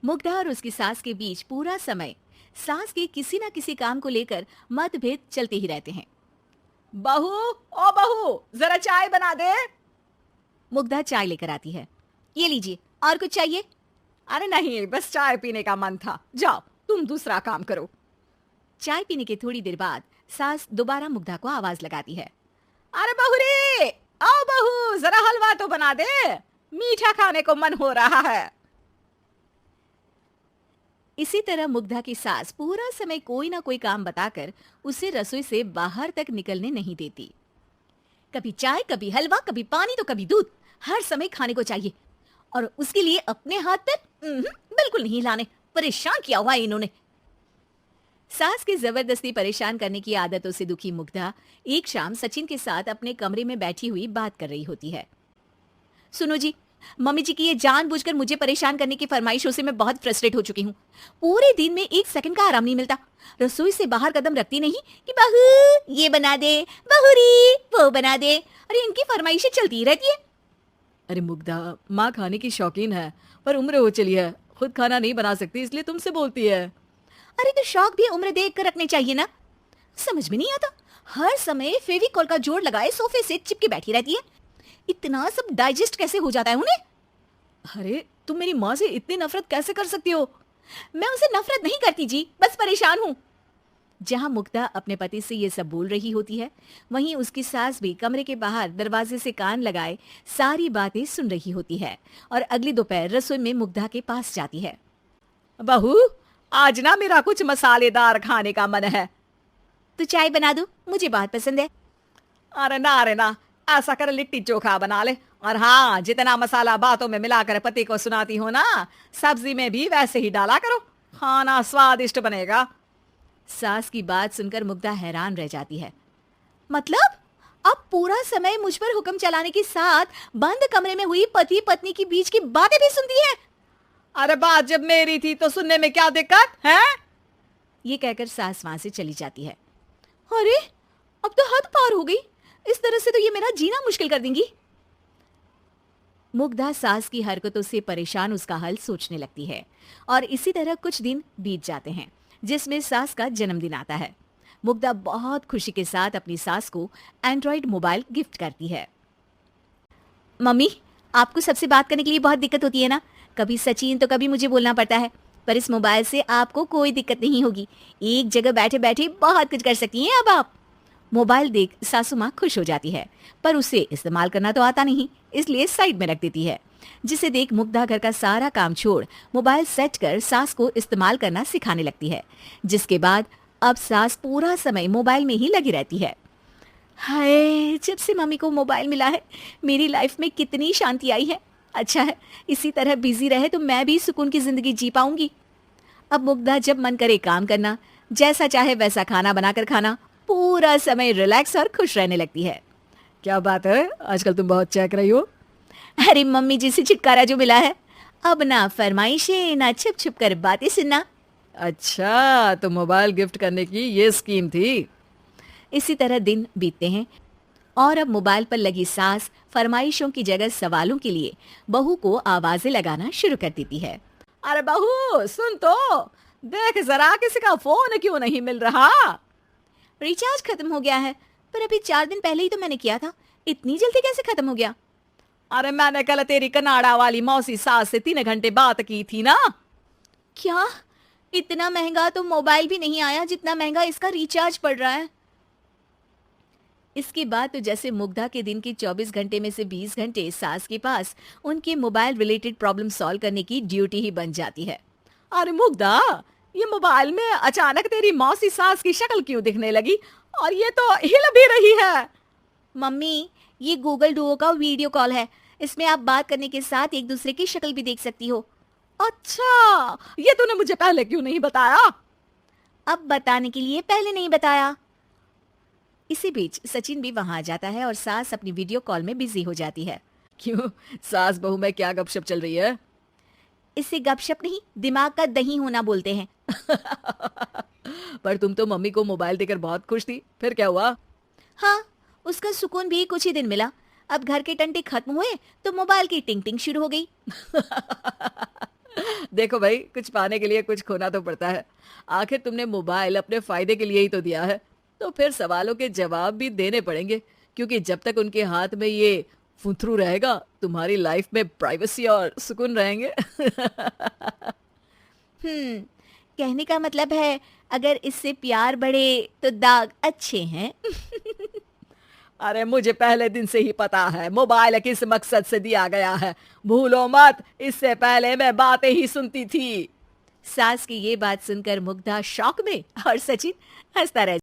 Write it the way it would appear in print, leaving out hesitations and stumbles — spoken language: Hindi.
मुग्धा और उसकी सास के बीच पूरा समय सास के किसी न किसी काम को लेकर मतभेद चलते ही रहते हैं। बहू, ओ बहू, जरा चाय बना दे। मुग्धा चाय लेकर आती है। ये लीजिए, और कुछ चाहिए? अरे नहीं, बस चाय पीने का मन था। जाओ तुम दूसरा काम करो। चाय पीने के थोड़ी देर बाद सास दोबारा मुग्धा को आवाज लगाती है। अरे बहू रे, आओ बहू, जरा हलवा तो बना दे, मीठा खाने को मन हो रहा है। इसी तरह मुग्धा की सास पूरा समय कोई ना कोई काम बताकर उसे रसोई से बाहर तक निकलने नहीं देती। कभी चाय, कभी हलवा, कभी पानी तो कभी दूध, हर समय खाने को चाहिए। और उसके लिए अपने हाथ पैर बिल्कुल नहीं हिलाने। परेशान किया हुआ है इन्होंने। सास की जबरदस्ती परेशान करने की आदतों से दुखी मुग्धा एक शाम सचिन के साथ अपने कमरे में बैठी हुई बात कर रही होती है। सुनो जी, मम्मी जी की ये जानबूझकर मुझे परेशान करने की फरमाइशों से मैं बहुत फ्रस्ट्रेट हो चुकी हूँ। पूरे दिन में एक सेकंड का आराम नहीं मिलता। रसोई से बाहर कदम रखती नहीं कि बहू ये बना दे, बहुरी वो बना दे। अरे इनकी फरमाइशें चलती ही रहती है। अरे मुग्धा, माँ खाने की शौकीन है, पर उम्र हो चली है, खुद खाना नहीं बना सकती, इसलिए तुमसे बोलती है। अरे तो शौक भी उम्र देख कर रखने चाहिए ना। समझ में नहीं आता, हर समय फेविकॉल का जोड़ लगाए सोफे से चिपके बैठी रहती है। इतना सब डाइजेस्ट कैसे हो जाता है उन्हें? अरे तुम मेरी माँ से इतनी नफरत कैसे कर सकती हो? मैं उसे नफरत नहीं करती जी, बस परेशान हूँ। जहां मुग्धा अपने पति से ये सब बोल रही होती है, वहीं उसकी सास भी कमरे के बाहर दरवाजे से कान लगाए सारी बातें सुन रही होती है और अगली दोपहर रसोई में मुग्धा के पास जाती है। बहू, आज ना मेरा कुछ मसालेदार खाने का मन है। तो चाय बना दो, मुझे बहुत पसंद है। अरे ना, ऐसा कर लिट्टी चोखा बना ले। और हाँ, जितना मसाला बातों में मिलाकर पति को सुनाती हो ना, सब्जी में भी वैसे ही डाला करो, खाना स्वादिष्ट बनेगा। सास की बात सुनकर मुग्धा हैरान रह जाती है। मतलब अब पूरा समय मुझ पर हुक्म चलाने के साथ बंद कमरे में हुई पति पत्नी की बीच की बातें भी सुनती है। अरे बात जब मेरी थी तो सुनने में क्या दिक्कत है? ये कहकर सास वहां से चली जाती है। अरे अब तो हद पार हो गई, इस तरह से तो ये मेरा जीना मुश्किल कर देंगी। मुग्धा सास की हरकतों से परेशान उसका हल सोचने लगती है और इसी तरह कुछ दिन बीत जाते हैं, जिसमें सास का जन्मदिन आता है। मुग्धा बहुत खुशी के साथ अपनी सास को एंड्रॉइड मोबाइल गिफ्ट करती है। मम्मी, आपको सबसे बात करने के लिए बहुत दिक्कत होती है ना, कभी सचिन तो कभी मुझे बोलना पड़ता है, पर इस मोबाइल से आपको कोई दिक्कत नहीं होगी। एक जगह बैठे बैठे बहुत कुछ कर सकती हैं अब आप। मोबाइल देख सासू माँ खुश हो जाती है, पर उसे इस्तेमाल करना तो आता नहीं, इसलिए साइड में रख देती है। जिसे देख मुग्धा घर का सारा काम छोड़ मोबाइल सेट कर सास को इस्तेमाल करना सिखाने लगती है, जिसके बाद अब सास पूरा समय मोबाइल में ही लगी रहती है। हाय, जब से मम्मी को मोबाइल मिला है मेरी लाइफ में कितनी शांति आई है। अच्छा है, इसी तरह बिजी रहे तो मैं भी सुकून की जिंदगी जी पाऊंगी। अब मुग्धा जब मन करे काम करना, जैसा चाहे वैसा खाना बनाकर खाना, पूरा समय रिलैक्स और खुश रहने लगती है। क्या बात है, आजकल तुम बहुत चहक रही हो। अरे मम्मी जी से छुटकारा जो मिला है, अब ना फरमाइशें ना छुप छुप कर बातें सुनना। अच्छा, तो मोबाइल गिफ्ट करने की ये स्कीम थी। इसी तरह दिन बीतते हैं और अब मोबाइल पर लगी सास फरमाइशों की जगह सवालों के लिए बहू को आवाजें लगाना शुरू कर देती है। अरे बहू सुन तो, देख जरा किसी का फोन क्यों नहीं मिल रहा? रिचार्ज खत्म हो गया है, पर अभी 4 दिन पहले ही तो मैंने किया था, इतनी जल्दी कैसे खत्म हो गया? अरे मैंने कल तेरी कनाडा वाली मौसी सास से 3 घंटे बात की थी ना। क्या? इतना महंगा तो मोबाइल भी नहीं आया जितना महंगा इसका रिचार्ज पड़ रहा है। इसके बाद तो जैसे मुग्धा के दिन के 24 घंटे में से 20 घंटे सास के पास उनके मोबाइल रिलेटेड प्रॉब्लम सॉल्व करने की ड्यूटी ही बन जाती है। अरे मुग्धा, ये मोबाइल में अचानक तेरी मौसी सास की शक्ल क्यों दिखने लगी? और ये तो हिल भी रही है। मम्मी, ये गूगल डुओ का वीडियो कॉल है, इसमें आप बात करने के साथ एक दूसरे की शक्ल भी देख सकती हो। अच्छा, ये तूने मुझे पहले क्यों नहीं बताया? अब बताने के लिए पहले नहीं बताया। इसी बीच सचिन भी वहां आ जाता है और सास अपनी वीडियो कॉल में बिजी हो जाती है। क्यों, सास बहू में क्या गपशप चल रही है? इसे गपशप नहीं, दिमाग का दही होना बोलते हैं। पर तुम तो मम्मी को मोबाइल देकर बहुत खुश थी, फिर क्या हुआ? हाँ, उसका सुकून भी कुछ ही दिन मिला। अब घर के टंटे खत्म हुए तो मोबाइल की टिंग टिंग शुरू हो गई। देखो भाई, कुछ पाने के लिए कुछ खोना तो पड़ता है। आखिर तुमने मोबाइल अपने फायदे के लिए ही तो दिया है, तो फिर सवालों के जवाब भी देने पड़ेंगे, क्योंकि जब तक उनके हाथ में ये फुंथरू रहेगा, तुम्हारी लाइफ में प्राइवेसी और सुकून रहेंगे। हम्म, कहने का मतलब है अगर इससे प्यार बढ़े तो दाग अच्छे हैं। अरे मुझे पहले दिन से ही पता है मोबाइल किस मकसद से दिया गया है। भूलो मत, इससे पहले मैं बातें ही सुनती थी। सास की ये बात सुनकर मुग्धा शॉक में और सचिन हंसता रह